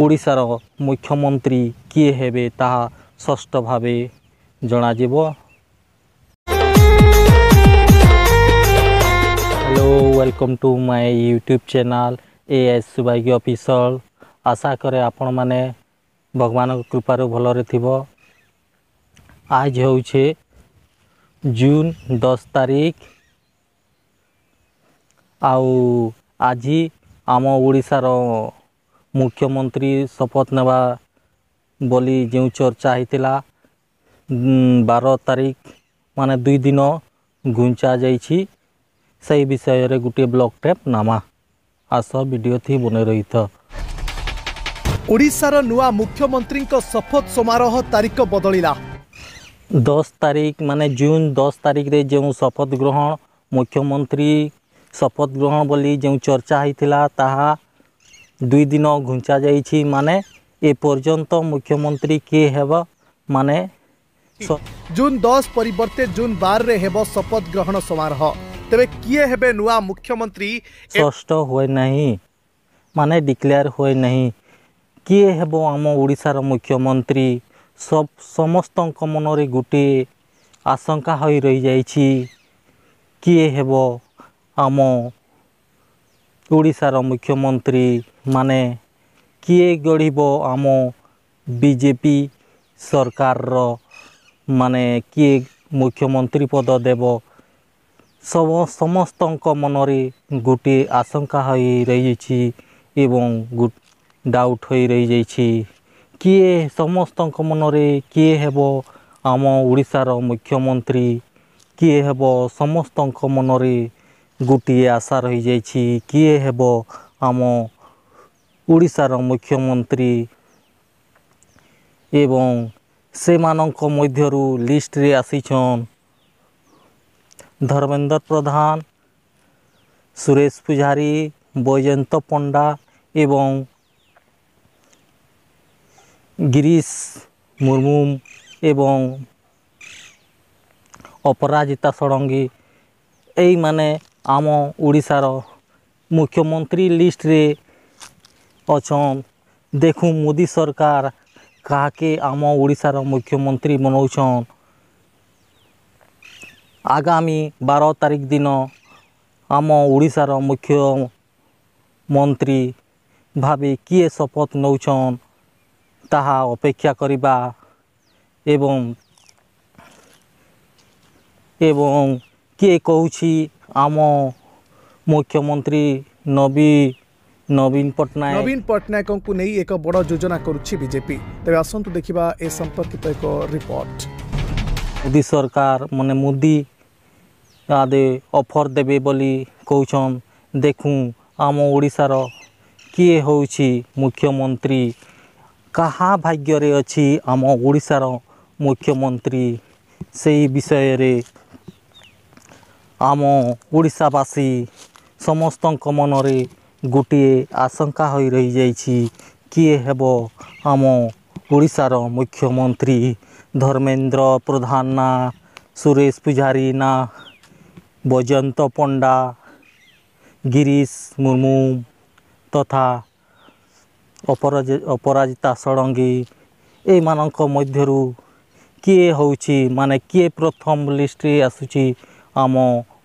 ओडिशार मुख्यमंत्री किए हेबे ताहा स्पष्ट भावे जणाजिबो। Hello welcome to my YouTube channel AS Subhagya official. आशा करे आपण माने भगवान कृपारू भलरे थिबो। आज होउछे जून 10 तारीख आउ आजी आम ओडिशार मुख्यमंत्री शपथ नेबा बोली जो चर्चा होता 12 तारीख माने 2 दिन घुंचा जाइछि सही विषय रे गुटे ब्लॉक टेप नामा आस वीडियो थी बने रही था। ओडिशार नुआ मुख्यमंत्री शपथ समारोह तारीख बदलिला 10 तारीख माने जून 10 तारीख रे जो शपथ ग्रहण मुख्यमंत्री शपथ ग्रहण बोली जो चर्चा होता ताहा 2 दिन घुंचा जाइछि माने ए पर्यंत मुख्यमंत्री किए हेबा माने जून 10 परिवर्ते जून 12 रे हेबो शपथ ग्रहण समारोह। तबे किए हेबे नुआ मुख्यमंत्री स्पष्ट होय नहीं माने डिक्लेयर होय नहीं किए हेबो आम ओडिशार मुख्यमंत्री सब समस्त मनरे गुटे आशंका होई रही जाइछि किए हेबो आम ओडिशार मुख्यमंत्री माने किए गढ़िबो आम बीजेपी सरकार रो माने किए मुख्यमंत्री पद देव समस्त मनरे गोटे आशंका होई रही एवं डाउट होई रही जाइछि किए समस्त मनरे किए हेबो आम ओडिशार मुख्यमंत्री किए हेबो समस्त मनरे गोटे आशा रही जाइछि किए हेबो आम ओडिशार मुख्यमंत्री एवं से मानक मध्यरु लिस्ट रे आसीछन धर्मेंद्र प्रधान सुरेश पुजारी बैजयंत पंडा एवं गिरीश मुर्मू एवं अपराजिता षडंगी एई माने आम ओडिशार मुख्यमंत्री लिस्ट रे अछन। देखू मोदी सरकार काके आम ओडिशार मुख्यमंत्री बनौछन आगामी 12 तारीख दिन आम ओडिशार मुख्यमंत्री भावे किए शपथ नौछन ताहा अपेक्षा करिबा एवं किए कहूछि आम मुख्यमंत्री नवीन पट्टनायक को नहीं एक बड़ योजना करुछि बीजेपी। तबे आसंतु देखिबा ए संपर्कित एक रिपोर्ट। मोदी सरकार माने मोदी आदे ऑफर देबे बोली कहउछन। देखू आम ओडिशार किए होउछि मुख्यमंत्री कहा भाग्य रे अछि आम ओडिशार मुख्यमंत्री सेही विषय रे आम ओडिशावासी समस्त मनरे गोटे आशंका होई रही जाइछि किए हेबो आम ओडिशार मुख्यमंत्री धर्मेंद्र प्रधान ना सुरेश पुजारी ना बैजयंत पंडा गिरीश मुर्मू तथा अपराजिता षडंगी ए मानक मध्यरु किए होउछि माने किए प्रथम लिस्ट रे आसुछि आम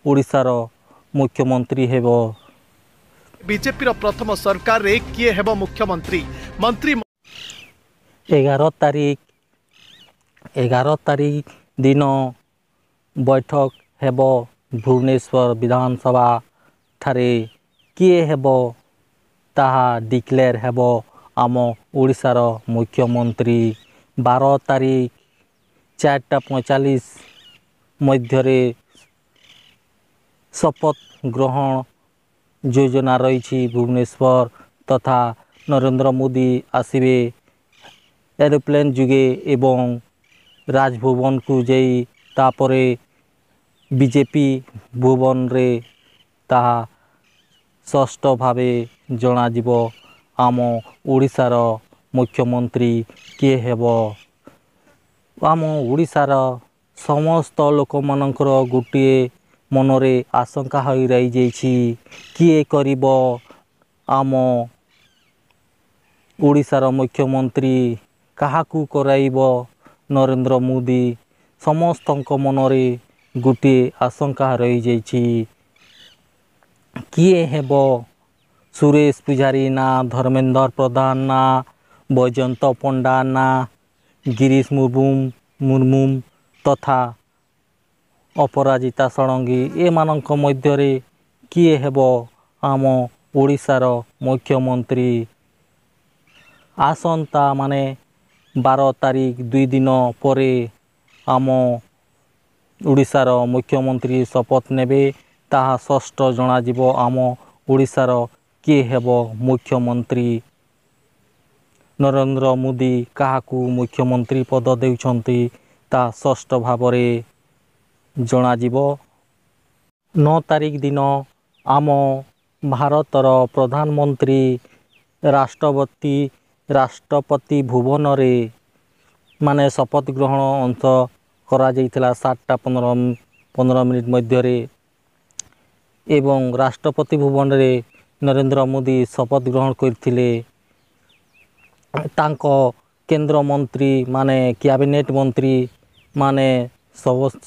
ओडिशार मुख्यमंत्री हेबो। बीजेपी रो प्रथम सरकार रे किए हेबो मुख्यमंत्री मंत्री 11 तारीख दिन बैठक हेबो भुवनेश्वर विधानसभा ठारे किए हेबो ताहा डिक्लेयर हेबो आम ओडिशार मुख्यमंत्री 12 तारीख 4:45 मध्यरे शपथ ग्रहण योजना रही भुवनेश्वर तथा नरेंद्र मोदी आसबे एरोप्लेन जुगे एवं राजभवन को जाई तापरे बीजेपी भुवन रे ताहा स्पष्ट भावे जणाजिबो आम ओडिशार मुख्यमंत्री किए हेबो। आम ओडिशार समस्त लोक मानकर गोटे मनरे आशंका होई रही जाइछि किए करिबो आम ଓଡ଼ିଶାର ମୁଖ୍ୟମନ୍ତ୍ରୀ କାହାକୁ କରାଇବ ନରେନ୍ଦ୍ର ମୋଦି ସମସ୍ତଙ୍କ ମନରେ ଗୋଟିଏ ଆଶଙ୍କା ରହିଯାଇଛି। କିଏ ହେବ ସୁରେଶ ପୂଜାରୀ ନା ଧର୍ମେନ୍ଦ୍ର ପ୍ରଧାନ ନା ବୈଜୟନ୍ତ ପଣ୍ଡା ନା ଗିରୀଶ ମୁର୍ମୁ ତଥା ଅପରାଜିତା ଷଡ଼ଙ୍ଗୀ ଏମାନଙ୍କ ମଧ୍ୟରେ କିଏ ହେବ ଆମ ଓଡ଼ିଶାର ମୁଖ୍ୟମନ୍ତ୍ରୀ। ଆସନ୍ତା 12 ତାରିଖ 2 ଦିନ ପରେ ଆମ ଓଡ଼ିଶାର ମୁଖ୍ୟମନ୍ତ୍ରୀ ଶପଥ ନେବେ। ତାହା ସ୍ପଷ୍ଟ ଜଣାଯିବ ଆମ ଓଡ଼ିଶାର କିଏ ହେବ ମୁଖ୍ୟମନ୍ତ୍ରୀ। ନରେନ୍ଦ୍ର ମୋଦି କାହାକୁ ମୁଖ୍ୟମନ୍ତ୍ରୀ ପଦ ଦେଉଛନ୍ତି ତାହା ସ୍ପଷ୍ଟ ଭାବରେ ଜଣାଯିବ। 9 ତାରିଖ ଦିନ ଆମ ଭାରତର ପ୍ରଧାନମନ୍ତ୍ରୀ ରାଷ୍ଟ୍ରପତି ଭବନରେ ଶପଥ ଗ୍ରହଣ ଅଂଶ କରାଯାଇଥିଲା 7:15 ମଧ୍ୟରେ ଏବଂ ରାଷ୍ଟ୍ରପତି ଭବନରେ ନରେନ୍ଦ୍ର ମୋଦି ଶପଥ ଗ୍ରହଣ କରିଥିଲେ। ତାଙ୍କ କେନ୍ଦ୍ରମନ୍ତ୍ରୀ କ୍ୟାବିନେଟ୍ ମନ୍ତ୍ରୀ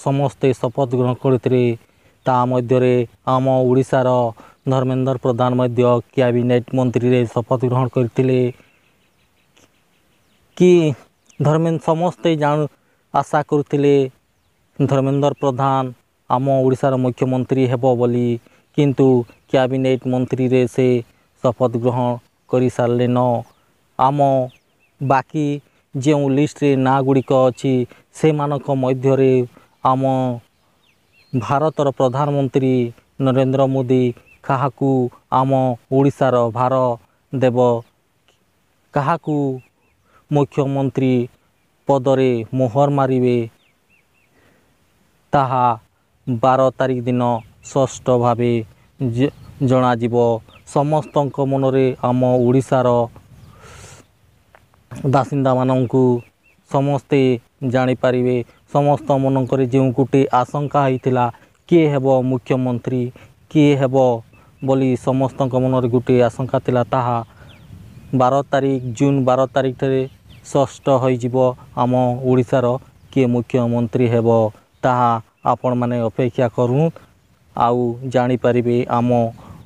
ସମସ୍ତେ ଶପଥ ଗ୍ରହଣ କରିଥିଲେ। ତା ମଧ୍ୟରେ ଆମ ଓଡ଼ିଶାର ଧର୍ମେନ୍ଦ୍ର ପ୍ରଧାନ ମଧ୍ୟ କ୍ୟାବିନେଟ୍ ମନ୍ତ୍ରୀରେ ଶପଥ ଗ୍ରହଣ କରିଥିଲେ। ସମସ୍ତେ ଆଶା କରୁଥିଲେ ଧର୍ମେନ୍ଦ୍ର ପ୍ରଧାନ ଆମ ଓଡ଼ିଶାର ମୁଖ୍ୟମନ୍ତ୍ରୀ ହେବ ବୋଲି, କିନ୍ତୁ କ୍ୟାବିନେଟ୍ ମନ୍ତ୍ରୀରେ ସେ ଶପଥ ଗ୍ରହଣ କରିସାରିଲେନ। ଆମ ବାକି ଯେଉଁ ଲିଷ୍ଟରେ ନାଁ ଗୁଡ଼ିକ ଅଛି ସେମାନଙ୍କ ମଧ୍ୟରେ ଆମ ଭାରତର ପ୍ରଧାନମନ୍ତ୍ରୀ ନରେନ୍ଦ୍ର ମୋଦି କାହାକୁ ଆମ ଓଡ଼ିଶାର ଭାର ଦେବ, କାହାକୁ ମୁଖ୍ୟମନ୍ତ୍ରୀ ପଦରେ ମୋହର ମାରିବେ ତାହା 12 ତାରିଖ ଦିନ ସ୍ପଷ୍ଟ ଭାବେ ଜଣାଯିବ। ସମସ୍ତଙ୍କ ମନରେ ଆମ ଓଡ଼ିଶାର ବାସିନ୍ଦାମାନଙ୍କୁ ସମସ୍ତେ ଜାଣିପାରିବେ। ସମସ୍ତ ମନଙ୍କରେ ଯେଉଁ ଗୋଟିଏ ଆଶଙ୍କା ହୋଇଥିଲା କିଏ ହେବ ମୁଖ୍ୟମନ୍ତ୍ରୀ କିଏ ହେବ ବୋଲି ସମସ୍ତଙ୍କ ମନରେ ଗୋଟିଏ ଆଶଙ୍କା ଥିଲା, ତାହା ଜୁନ୍ 12 ତାରିଖରେ ସ୍ପଷ୍ଟ ହୋଇଯିବ। ଆମ ଓଡ଼ିଶାର କିଏ ମୁଖ୍ୟମନ୍ତ୍ରୀ ହେବ ତାହା ଆପଣମାନେ ଅପେକ୍ଷା କରନ୍ତୁ ଆଉ ଜାଣିପାରିବେ ଆମ